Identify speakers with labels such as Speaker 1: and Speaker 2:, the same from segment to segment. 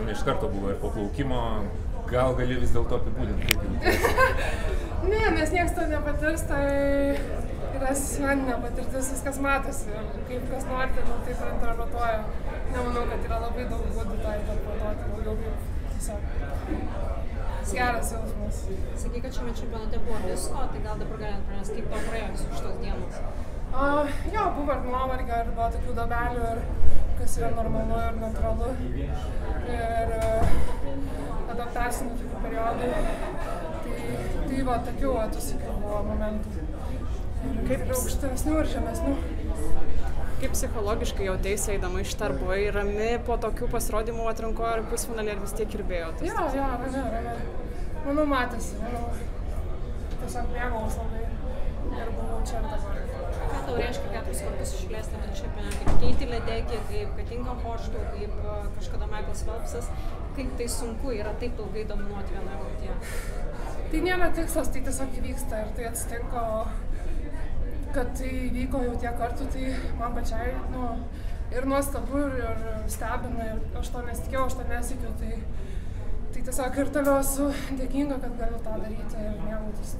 Speaker 1: kelionė iš karto buvo ir po plaukimo. Gal gali vis dėlto apibūdinti, kaip jautiesi?
Speaker 2: Ne, nes niekas to nepatirs, tai yra asmeninė patirtis, viskas matosi. Kaip kas nori, taip ir interpretuoja. Nemanau, kad yra labai daug būdų tą interpretuoti, daugiau kaip tiesiog geras jausmas.
Speaker 3: Sakai, kad šiame čempionate buvo visko, tai gal dabar galint pranešti, kaip tau praėjo visus šitos dienos?
Speaker 2: Jo, buvo ir nuovargio, ir buvo tokių dabelių, ir kas yra normalu ir natūralu. Ir adaptacinių tokių periodų. Tai va, tokių visokių buvo momentų. Ir aukštesnių ir žemesnių.
Speaker 4: Kaip psichologiškai jautėsi eidama iš šitą, ar buvai rami po tokių pasirodymų atrankoje ar pusfinalį, ar vis tiek kirbėjo?
Speaker 2: Jo, rami. Manau, matėsi. Tiesiog mėgaus labai ir buvau čia ir dabar.
Speaker 3: Ką tau reiškia 4 kartus išleis tame čempionate? Kaip Keiti Ledekė, kaip Katinka Hoštų, kaip kažkada Michaelas Phelpsas? Kaip tai sunku yra taip ilgai dominuoti vienoje rungtyje?
Speaker 2: Tai nėra tikslas, tai tiesiog įvyksta ir tai atsitinka, kad tai vyko jau tiek kartų, tai man pačiai ir nuostabu, ir stebina, ir aš to nesitikėjau, aš to nesiekiau, tai tiesiog ir toliau esu dėkinga, kad galiu tą daryti ir mėgautis.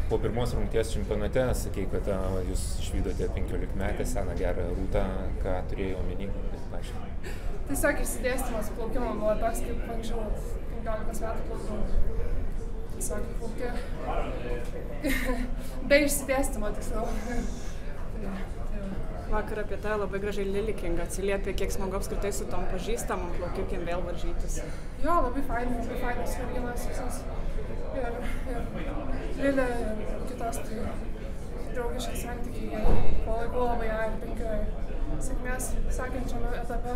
Speaker 1: Po pirmos rungties čempionate sakei, kad jūs išvydote 15-metę seną gerą Rūtą, ką turėjai omeny, paaiškinti.
Speaker 2: Tiesiog išsidėstymas plaukimo buvo toks, kaip anksčiau 15 metų plaukimo. Tiesiog plauki be išsidėstymo tiksliau.
Speaker 4: Vakar apie tai labai gražiai Lily King atsiliepė, kiek smagu apskritai su tom pažįstamom plaukiukėm vėl varžytis.
Speaker 2: Jo, labai fainas merginas visos. Ir Lilė ir kitos, tai draugiški santykiai. Palaikau labai ją ir linkiu sėkmės sekančiame etape.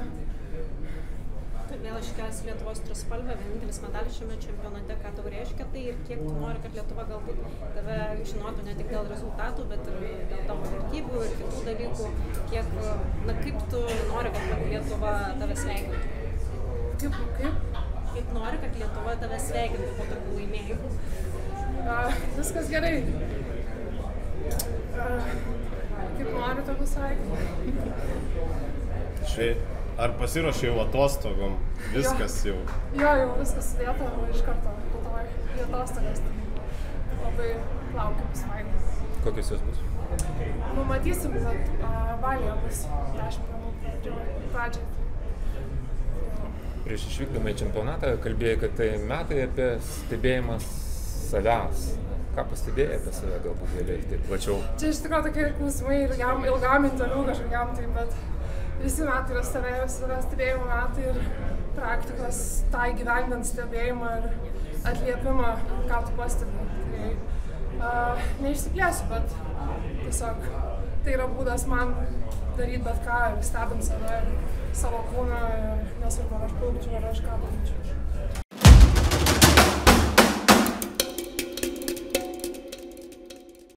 Speaker 3: Vėl iškeliasi Lietuvos trispalvę, vienintelis medalis šiame čempionate, ką tau reiškia tai ir kiek tu nori, kad Lietuva galbūt tave žinotų ne tik dėl rezultatų, bet ir dėl tavo vertybių ir kitų dalykų. Kaip tu nori, kad Lietuva tave sveikintų? Kaip nori, kad Lietuva tave sveikintų po tokių laimėjimų?
Speaker 2: Viskas gerai. Kaip nori, tokiu sveikintų.
Speaker 5: Ar pasiruošė jau atostogom? Viskas jau?
Speaker 2: Jo, jau viskas sudėta iš karto į atostogas. Labai laukiu bus fainas.
Speaker 1: Kokios jos bus?
Speaker 2: Matysim, bet Balyje bus 10 dienų pradžiai.
Speaker 1: Prieš išvykdama į čempionatą kalbėjai, kad tai metai apie stebėjimą savęs. Ką pastebėjai apie save, galbūt galėjai taip plačiau?
Speaker 2: Čia iš tikrųjų tokie klausimai ilgam interviu kažkokiam, tai bet visi metai yra savęs stebėjimo metai ir praktikos tą įgyvendinant stebėjimą ir atliepimą, ką tu pastebi. Tai neišsiplėsiu, bet tiesiog tai yra būdas man daryti bet ką ir stebint save ir savo kūną, nesvarbu, ar aš plaukčiau, ar aš ką daryčiau.